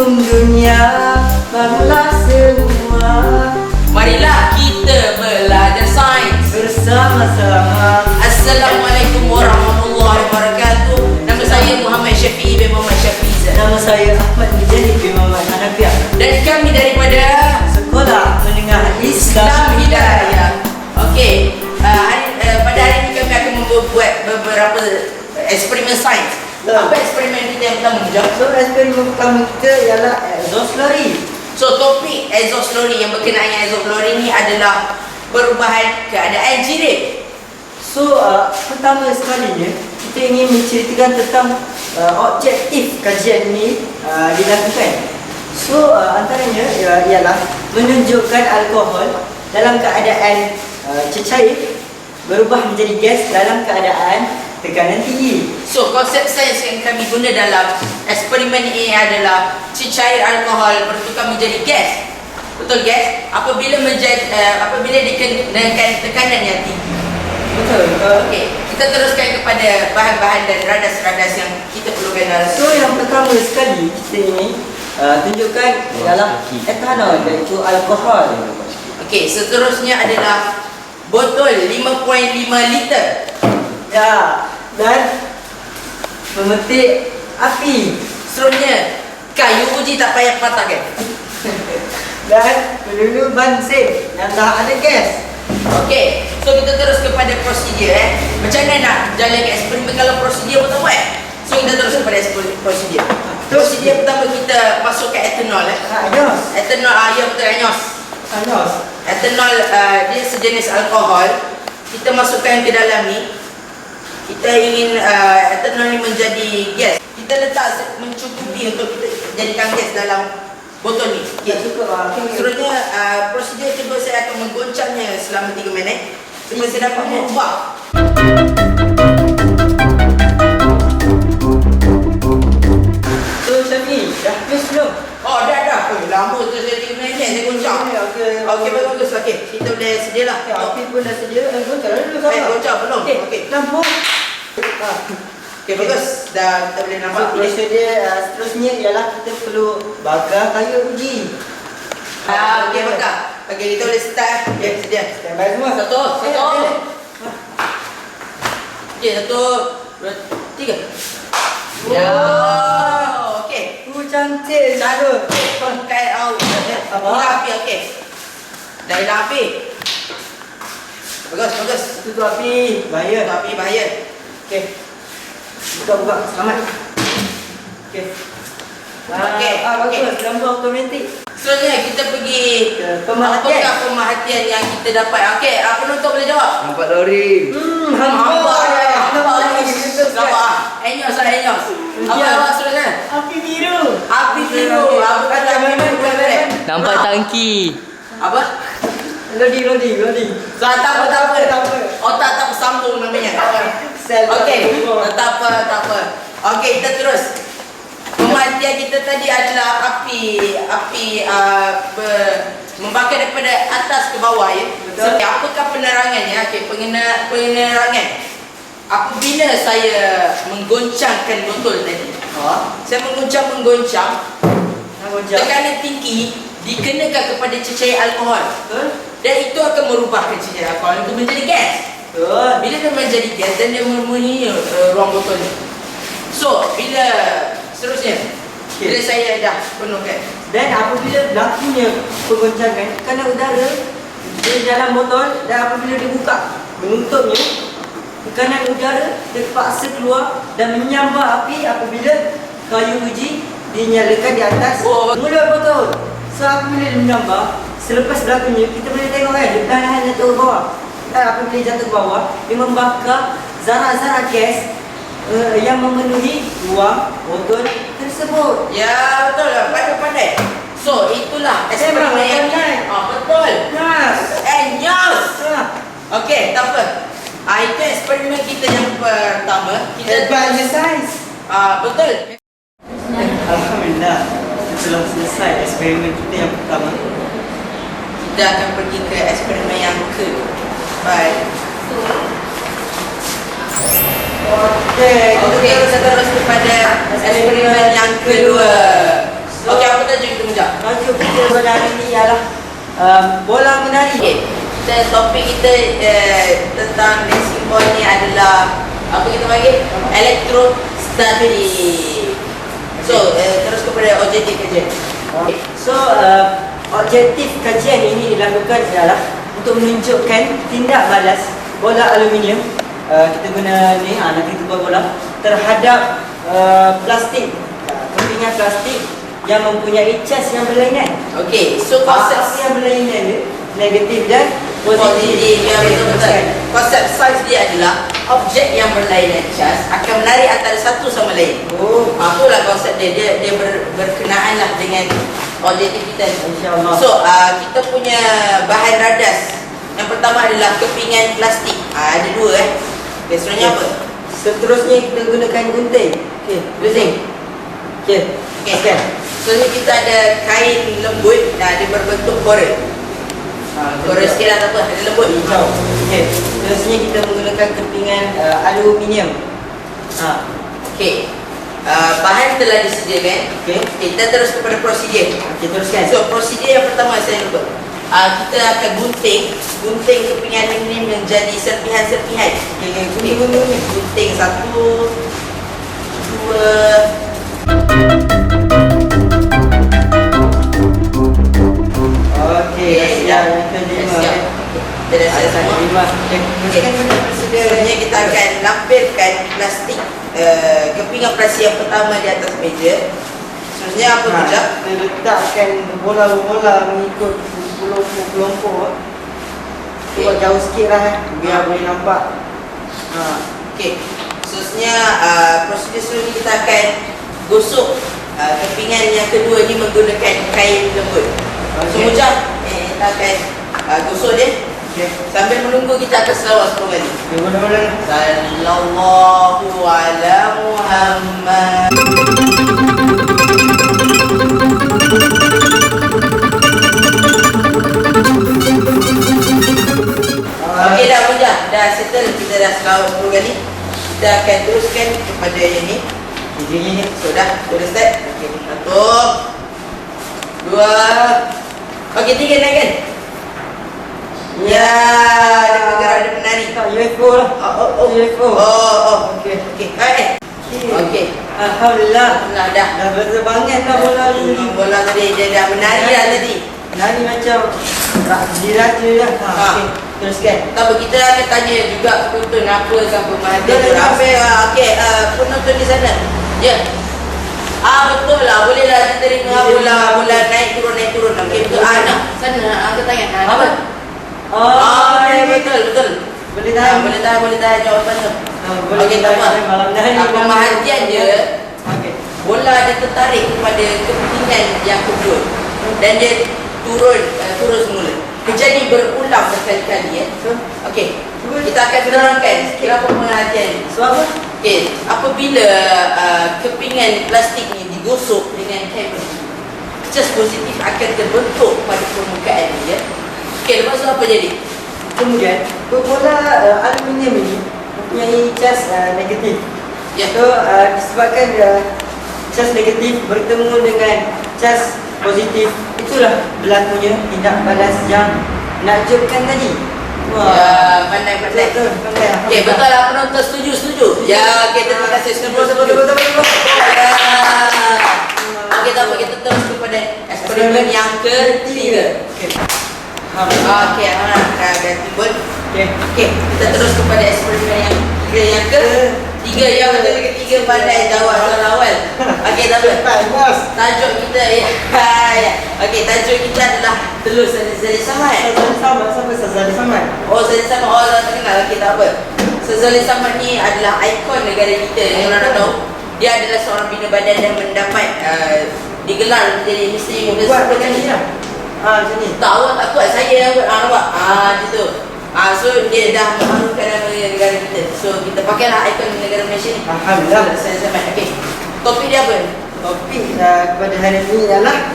Assalamualaikum dunia, bangunlah semua. Marilah kita belajar sains bersama-sama. Assalamualaikum warahmatullahi wabarakatuh. Nama saya Muhammad Syafi'i bin Muhammad Syafi'i. Nama saya Ahmad Mujahid bin Muhammad Hanafiah. Dan kami daripada Sekolah Menengah Islam Hidayah. Okey, pada hari ini kami akan membuat beberapa eksperimen sains. Apa eksperimen kita yang pertama, Mujah? So, eksperimen pertama kita ialah exhaust lorry. So, topik exhaust lorry yang berkenaan dengan exhaust lorry ni adalah perubahan keadaan jirim. So, pertama sekalinya kita ingin menceritakan tentang objektif kajian ini dilakukan. So, antaranya ialah menunjukkan alkohol dalam keadaan cecair berubah menjadi gas dalam keadaan tekanan tinggi. So, konsep sains yang kami guna dalam eksperimen ini adalah cecair alkohol bertukar menjadi gas. Betul, gas? Apabila dikenakan tekanan yang tinggi. Betul. Okey, kita teruskan kepada bahan-bahan dan radas-radas yang kita perlukan dalam. So, yang pertama sekali kita ini tunjukkan ialah etanol, iaitu alkohol. Okey, seterusnya adalah botol 5.5 liter. Ya, dan memetik api. Seterusnya, kayu uji tak payah patahkan. Dan peluru bansin yang dah ada gas. Okey, so kita terus kepada prosedur. Macam mana nak jalankan eksperimen kalau prosedur pun tak buat? So kita terus kepada prosedur. Prosedur pertama kita masukkan etanol. Anyos. Etanol, ya betul, anyos. Etanol dia sejenis alkohol. Kita masukkan ke dalam ni. Kita ingin etanol ni menjadi gas. Kita letak mencukupi untuk kita jadikan gas dalam botol ni. Okay. Seterusnya prosedur kedua saya akan menggoncangnya selama 3 minit supaya saya dapat mengubah. So, Syafi, dah habis belum? Oh, dah. Oh, lama tu saya 3 minit saya goncang. Okey, bagus. Okey, kita boleh sedialah. Api pun dah sedia. Goncang dulu sama. Goncang belum? Okey. Lampu. Okey, bagus. Dah kita boleh nampak. So, seterusnya ialah kita perlu bakar kayu uji. Okey, bakar. Okey, kita boleh start. Okey, sedia. Standby semua. Satu. Okey, 1, 2, 3. Ya. Okey. Cantik. Satu. Pakai api. Okey. Dah hilang api. Bagus. Tutup api. Bahaya. Tutup api bahaya. Okey. Buka. Selamat. Okey. Bagus. Lampu automatik. Seterusnya kita pergi Ke pemerhatian. apakah pemerhatian yang kita dapat? Okey, penonton boleh jawab? Nampak lori. Nampak. Enyos. Apa seterusnya? Api biru. Api biru. Apa kata biru? Nampak tangki. Apa? Lodi. Tak apa. Otak tak bersambung namanya. Okey, tak apa. Okey, kita terus. Pemerhatian kita tadi adalah api membakar daripada atas ke bawah, ya. Betul. Apakah penerangannya? Okey, penerangan. Apabila saya menggoncangkan botol tadi, saya menggoncang, tekanan tinggi dikenakan kepada cecair alkohol. Betul. Dan itu akan merubahkan cecair alkohol itu menjadi gas. Betul. Bila dia menjadi gas dan dia memenuhi ruang botol ni. So, bila seterusnya, bila saya dah penuhkan. Dan apabila berlakunya penggoncangan, kerana udara di dalam botol dan apabila dibuka menutupnya, tekanan udara terpaksa keluar dan menyambar api apabila kayu uji dinyalakan di atas mulut botol. So, apabila dia menyambar, selepas berlakunya kita boleh tengok kan, dia perlahan jatuh ke bawah. Dan apabila jatuh ke bawah, dia membakar zarah-zarah gas yang memenuhi ruang botol tersebut. Ya, betul lah. Pandai. So, itulah eksperimen yang betul. Yes. Okey, tak apa. Itu eksperimen kita yang pertama. Kita Hebatnya sains. betul. Alhamdulillah, telah selesai eksperimen kita yang pertama. Kita akan pergi ke eksperimen yang kedua. Baik. Okey, kita terus kepada eksperimen yang kedua. Okey, tajuk kita pada hari ini ialah bola menari. Okay. Topik kita tentang racing ball ni adalah apa kita panggil? Electrostatic. So, terus kepada objektif kajian. Okay. So, objektif kajian ini dilakukan adalah untuk menunjukkan tindak balas bola aluminium. Kita guna ni, nanti kita buat bola terhadap plastik, kepingan plastik yang mempunyai cas yang berlainan. Okay, so Apa konsep yang berlainan dia? Negatif dan positif, ya betul-betul. Konsep sains dia adalah objek yang berlainan cas akan menari antara satu sama lain. Oh, Itulah konsep dia. Dia berkenaan lah dengan objektif kita. insya-Allah. So, kita punya bahan radas. Yang pertama adalah kepingan plastik. Ada dua Okay, sebenarnya apa? Seterusnya kita gunakan gunting. Okey, gunting. Okey. Okay. Seterusnya kita ada kain lembut. Dia berbentuk korel. Korel sikit lah, tak apa. Ada lembut. Hijau. Okey. Seterusnya kita menggunakan kepingan aluminium. Okey. Bahan telah disediakan. Okey. Kita terus kepada prosedur. Okey, teruskan. So, prosedur yang pertama saya lupa. Kita akan gunting kepingan ini menjadi serpihan-serpihan. Okey, gunting. Gunting satu, dua. Okey, dah siap. Kita Siap. Kita dah siap semua. lima. Okey, teruskan guna prosedur. Sebenarnya kita akan lampirkan plastik, kepingan plastik yang pertama di atas meja. Sebenarnya apa kerja? Kita letakkan bola-bola mengikut kelompok. Buat jauh sikit lah biar boleh nampak. Okey. Khususnya prosedur selanjutnya kita akan gosok kepingan yang kedua ni menggunakan kain lembut. So Okey. Mujah, kita akan gosok dia. Okey. Sambil menunggu kita akan selawat 10 kali. Mula-mula. Sallallahu ala Muhammad. Okey dah Mujah, dah settle, kita dah selawat 10 kali. Kita akan teruskan kepada yang ni. Ini. So dah start. Okey, satu, dua. Okey, tiga naikkan. Ya, ada bergerak, ada menari. UFO lah. UFO. Okey. Baik. Okey. Alhamdulillah. Nah, dah. Dah berterbangan dah bola ni. Bola tadi dia dah menari dah tadi. Nari macam diraja lah. Okey. Teruskan. Tak apa, kita akan tanya juga penonton apa sampai mana Dia dia dah sampai. Okey, penonton di sana. Ya. Betul lah, boleh lah diterima bola naik turun. Okey, betul. Nak sana angkat tangan. Apa? Ya, betul. Boleh tahan. Boleh tahan jawapan tu. Boleh Okey, tak apa. malam nari. Pemerhatian dia, Okey. bola dia tertarik kepada kepingan yang kedua dan dia turun semula. Kejadian berulang berkali-kali Okey. Kita akan menerangkan kenapa pemerhatian ni. Sebab apa? Okey, apabila kepingan plastik ni digosok dengan kain plastik, cas positif akan terbentuk pada permukaan dia. Okey, lepas tu apa jadi? Kemudian bola aluminium ini mempunyai cas negatif. Ya. So disebabkan cas negatif bertemu dengan cas positif, itulah berlakunya tindak balas yang menakjubkan tadi. Ya, pandai. Betul. Okey, betul lah penonton setuju. Ya, okey, terima kasih. Setuju. Ya. Okey, tak apa, kita terus kepada eksperimen yang ketiga. Okey, dah timbul. Okey, kita terus kepada eksperimen yang ketiga. Ya, betul, ketiga pandai jawab soalan awal. Okey, tak apa. Tajuk kita Okey, tajuk kita adalah telur Sazali Samad. Sazali Samad. Sazali Samad. Dah terkenal. Okey, tak apa. Sazali Samad ni adalah ikon negara kita. Yang orang nak tahu, dia adalah seorang bina badan yang mendapat digelar menjadi Misteri Buat macam ni lah. Macam ni. Tak, awak tak kuat, saya yang buat. Nampak? Macam tu. So dia dah mengharumkan nama negara kita. So kita pakailah ikon negara Malaysia ni. Alhamdulillah. Saya sampai. Okey. Topik dia apa? Topik kepada hari ini ialah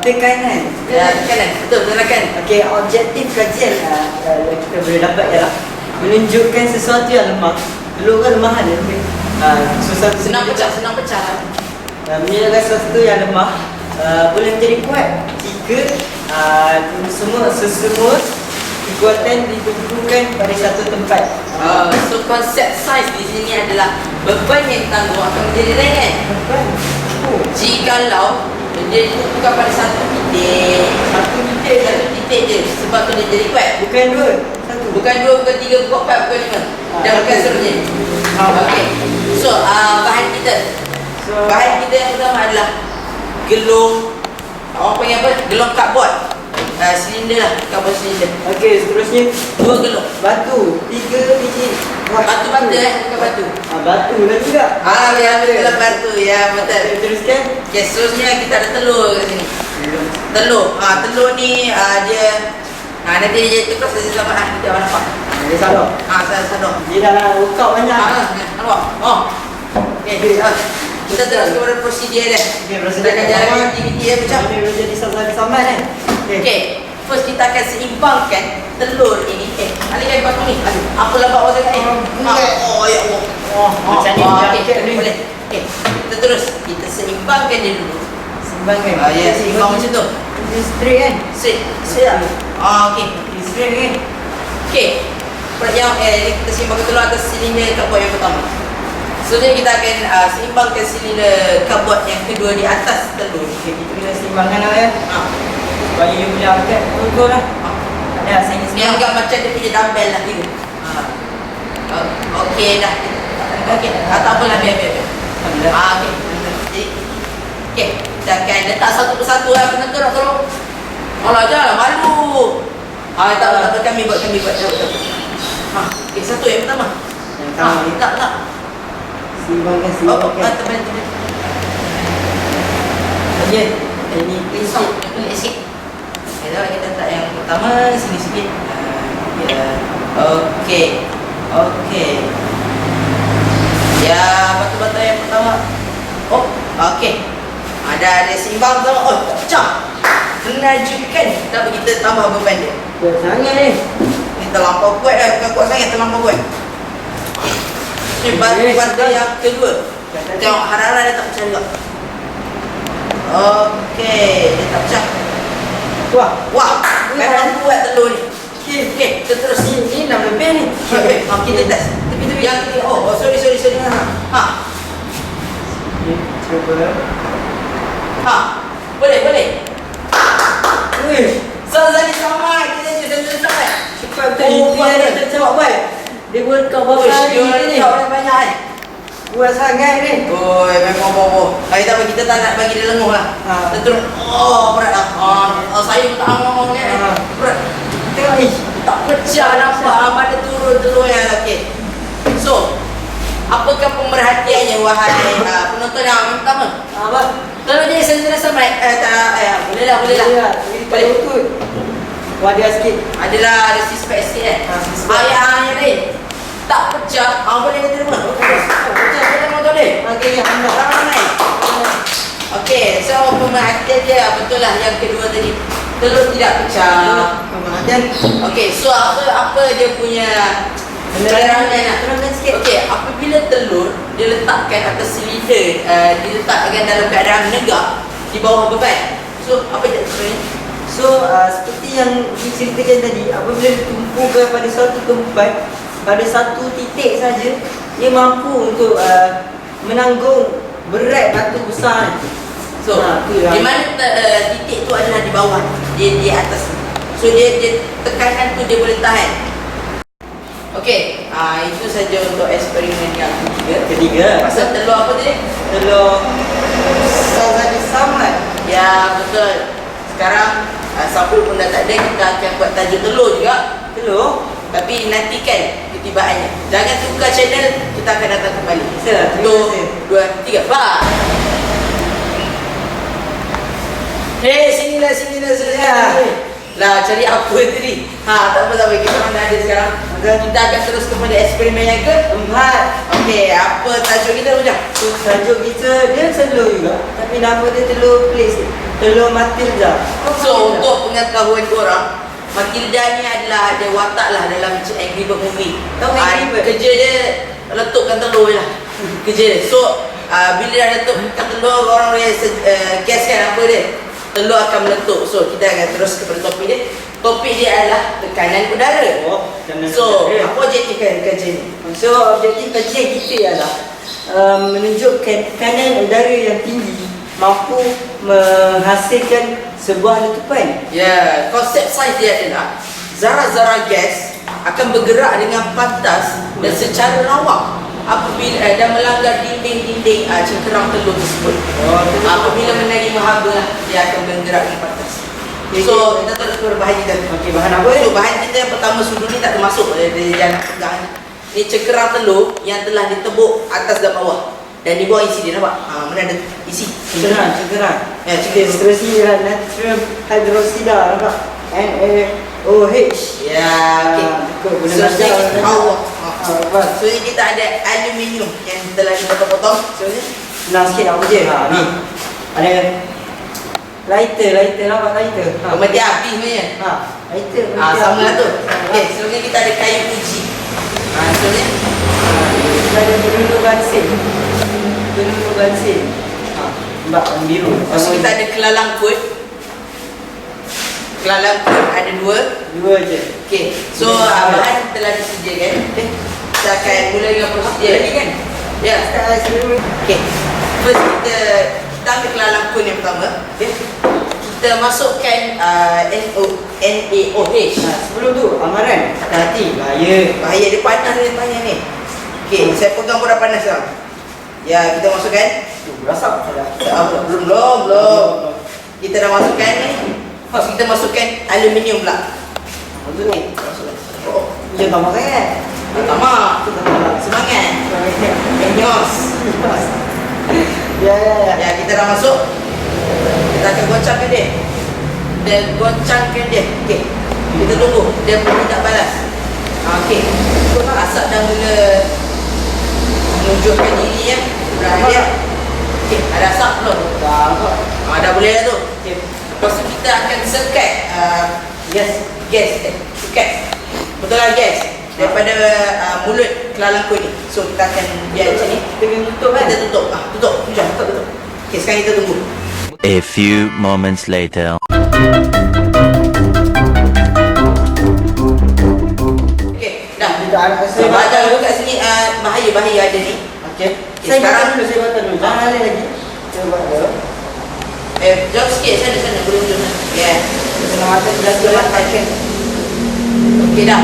tekanan. Kanan. Betul, silakan. Okey, objektif kajian yang kita boleh dapat ialah menunjukkan sesuatu yang lemah. Dulu kan lemah ada. Sesuatu Senang pecah. menunjukkan sesuatu yang lemah boleh menjadi kuat jika semua kekuatan dikumpulkan pada satu tempat. So konsep saiz di sini adalah beban yang ditanggung akan menjadi ringan Beban. Oh. jikalau dia ditentukan pada satu titik je, sebab tu dia jadi kuat. Bukan dua, satu. Bukan 2, bukan 3, bukan 4, bukan 5 dan bukan seterusnya. Okey. So bahan kita yang pertama adalah gelung, orang panggil apa? Gelung cardboard. Silinder lah, cardboard silinder. Okey, seterusnya 2 gelung. batu, 3 biji. Batu bukan batu. Batu lah juga. Ya betul lah batu. Ya betul. Okey, teruskan. Okay, seterusnya kita ada telur kat sini. Telur. Telur ni dia nanti dia jadi tukar saja sama kita orang nampak. Dia salah. Sadar. Dia dah workout banyak. Nampak? Okey, kita terus kepada prosedur dia. Okey, prosedur Sedangkan jalan pertama. aktiviti dia macam. Ini boleh jadi saman kan? Okey. First kita akan seimbangkan telur ini. Alihkan batu ni. Apa lambat awak sangat ni? Ya Allah. Macam ni jaket ni. Boleh. Okey. Kita terus kita seimbangkan dia dulu. Seimbangkan. Ya, seimbang macam tu. Dia straight kan? Straight lah. Okey. Straight kan? Okey. Yang kita seimbangkan telur atas silinder cardboard yang pertama. Seterusnya kita akan seimbangkan silinder cardboard yang kedua di atas telur. Okey, kita kena seimbangkan lah ya. Supaya dia boleh angkat betul lah. Ada saya Dia anggap macam dia punya dumbbell lah gitu. Okey dah. Okey, tak apalah biar. Okey. Okey, kita akan letak satu persatu lah penentu nak tolong. Alah janganlah malu. Tak apa kami buat. Okey, satu yang pertama. Yang pertama ni. Tak. Seimbangkan. Terbalik. Okey. Ini Pisau, pelik sikit. Okay, kita letak yang pertama sini sikit. Okey. Ya, batu-batu yang pertama. Okey. Ada seimbang tau. Tak pecah. Menajubkan. Tapi kita tambah beban dia. kuat sangat ni. Ni terlampau kuat dah. Bukan kuat sangat, terlampau kuat. Ni batu-batu yang kedua. Tengok harap-harap dia tak pecah juga. Okey, dia tak pecah. Wah, memang kuat telur ni. Okey, kita terus Ini 6 lebih ni. Okey, kita test. Tepi yang ketiga. Sorry. Cuba. Boleh. Wih, Zani sama kita je sama. cepat betul. Ini dia tercawak baik. Dia workout berapa hari ni? Dia banyak ni. Kuat sangat ni. Memang bobo. Kita tak nak bagi dia lenguh lah. Kita terus berat lah. Saya pun tak ngomong ni. Berat. Tengok ni. Tak pecah nampak pada turun telur yang okey. So, apakah pemerhatiannya wahai penonton yang pertama? Apa? Kalau dia sendiri sama boleh lah. Boleh betul. Wadah sikit. Ada six-pack sikit ayah ni tak pecah. Boleh dia terima. Pecah mau boleh. Okey, ya. Ramai. Okey, so pemerhatian dia betul lah yang kedua tadi. Telur tidak pecah. Pemerhatian. Okey, so apa dia punya Terangkan sikit. Okey, apabila telur dia letakkan atas silinder, diletakkan dalam keadaan menegak di bawah beban. So, apa dia sebenarnya? So, seperti yang diceritakan tadi, apabila ditumpulkan pada satu tempat, pada satu titik saja, dia mampu untuk menanggung berat batu besar ni. So, di mana titik tu adalah di bawah, dia di atas. So, dia tekanan tu dia boleh tahan. Okey, itu saja untuk eksperimen yang Ketiga. Pasal telur apa tadi? Telur Sazali Samad. Ya, betul. Sekarang sampul pun dah tak ada, kita akan buat tajuk telur juga. Telur. Tapi nantikan ketibaannya. Jangan tukar channel, kita akan datang kembali. Terima kasih. 1, 2, 3, bye. Sinilah. Lah, cari apa tadi? Tak apa. Kita orang dah ada sekarang. Kita akan terus kepada eksperimen yang keempat. Okey, apa tajuk kita macam? Tajuk kita dia telur juga, tapi nama dia telur place. Telur Matilda. So, untuk pengetahuan korang, Matilda ni adalah ada watak lah dalam Angry Bird movie. Tahu Angry Bird? Kerja dia letupkan telur je lah. Kerja dia. So, bila dah letakkan telur, orang boleh gaskan apa dia, telur akan meletup. So kita akan terus kepada topik dia. Topik dia adalah tekanan udara. So apa objektif kerja ni? So objektif kerja kita ialah menunjukkan tekanan udara yang tinggi mampu menghasilkan sebuah letupan. Ya, konsep sains dia adalah zarah-zarah gas akan bergerak dengan pantas dan secara rawak apabila dan melanggar dinding-dinding cengkerang telur tersebut. Apabila menerima haba, dia akan bergerak dengan pantas. So kita tak ada bahan kita. Okey, bahan apa? So bahan kita yang pertama sudu ni tak termasuk dari jangan pegang. Ni cengkerang telur yang telah ditebuk atas dan bawah. Dan di bawah isi dia, nampak? Mana ada isi? Cengkerang. Ya, cengkerang. Ilustrasi ialah natrium hydroxide, nampak? NaOH. Ya, okey. Seterusnya So ni kita ada aluminium yang telah kita potong. So ni senang sikit apa je. Ni. Ada lighter, nampak lighter. pemeti api sebenarnya. Lighter. Sama lah tu. Okey, so ni kita ada kayu uji. So ni kita ada peluru bansin. Nampak warna biru. so kita ada kelalang kut. Kelalang kut ada dua je. Okey, so bahan telah disediakan. Kita akan mula dengan prosedur ni kan? Ya. Okey. First kita ambil kelalang kun yang pertama. Okey. Kita masukkan NaOH. Sebelum tu amaran, hati-hati, Bahaya dia panas ni tanya ni. Okey, saya pegang pun dah panas sekarang. Ya, kita masukkan. Rasap Belum. Kita dah masukkan ni. Terus kita masukkan aluminium pula. Maksud ni, jangan tambah sangat. Tamak. Semangat. Enyos. Ya. Ya, kita dah masuk. Kita akan goncangkan dia. Okey. Kita tunggu. Dia tidak balas. Okey. Asap dah mula menunjukkan diri ya. Dia. Okey, ada asap belum? Dah boleh dah tu. Okey. Lepas tu kita akan sekat gas. Sekat. Betul lah gas. Daripada mulut kelalang kun ni. So kita akan biar macam ni. Kita kena tutup kan? Kita tutup. Tutup. Okey, sekarang kita tunggu. A few moments later. Okey, dah. Kita ada So, baca dulu kat sini bahaya ada ni. Okey. Saya Sekarang saya baca dulu. Jangan lari lagi. Cuba dulu. Jauh sikit sana boleh ujung sana. Ya. Kena mata jelas-jelas action. Okey dah.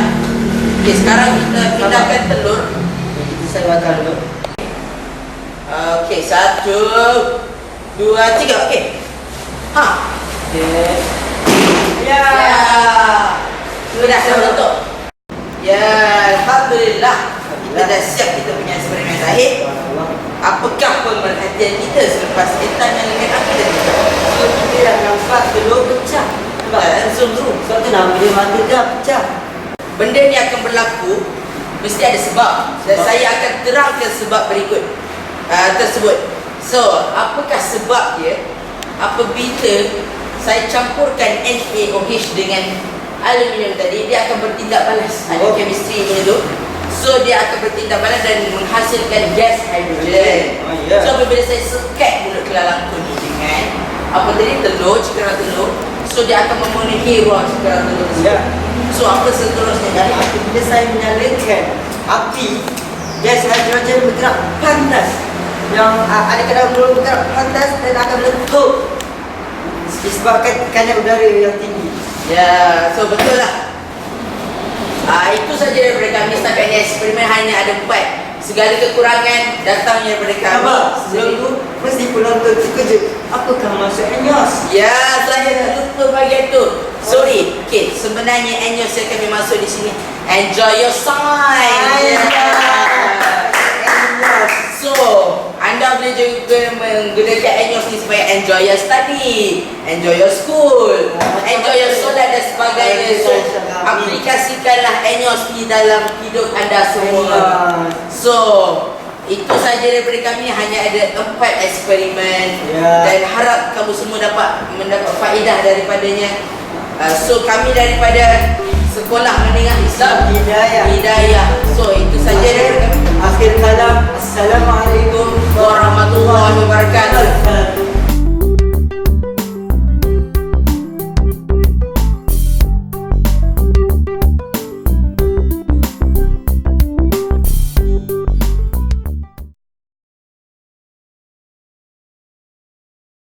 Okey, sekarang kita pindahkan telur. Saya baca dulu. Okey, 1 2 3. Okey. Okey. Ya. Sudah saya tutup. Ya, alhamdulillah. Kita dah siap kita punya eksperimen terakhir. Apakah pemerhatian kita selepas etan yang dengan api tadi? So kita dah nampak telur pecah. Nampak? Zoom. Sebab tu nama dia mata dah pecah. Benda ni akan berlaku mesti ada sebab. Dan saya akan terangkan sebab berikut tersebut. So, apakah sebab dia? Apabila saya campurkan NaOH dengan aluminium tadi, dia akan bertindak balas. Ada chemistry punya tu. So dia akan bertindak balas dan menghasilkan gas hidrogen. So apabila saya sekat mulut kelalang kun ni dengan apa tadi cengkerang telur, so dia akan memenuhi ruang cengkerang telur tersebut. So apa seterusnya? Dan apabila saya menyalakan api, gas hidrogen bergerak panas. Yang ada kadang bergerak panas dan akan meletup disebabkan tekanan udara yang tinggi. Ya, so betul lah. Itu saja daripada kami. Setakat ni eksperimen hanya ada 4. Segala kekurangan datangnya daripada kami. Sebelum tu mesti penonton terkejut. Apakah maksud ENYOS? Ya, saya terlupa bahagian tu. Sorry. Okey, sebenarnya ENYOS yang kami masuk di sini. Enjoy your science. So, anda boleh juga menggunakan ENYOS ni supaya enjoy your study, enjoy your school, enjoy your solat dan sebagainya. So, aplikasikanlah ENYOS ni dalam hidup anda semua. So, itu saja daripada kami. Hanya ada 4 eksperimen dan harap kamu semua dapat mendapat faedah daripadanya. So, kami daripada Sekolah Menengah Islam Hidayah. So, itu saja daripada kami. Akhir kalam, Assalamualaikum warahmatullahi wabarakatuh. wabarakatuh.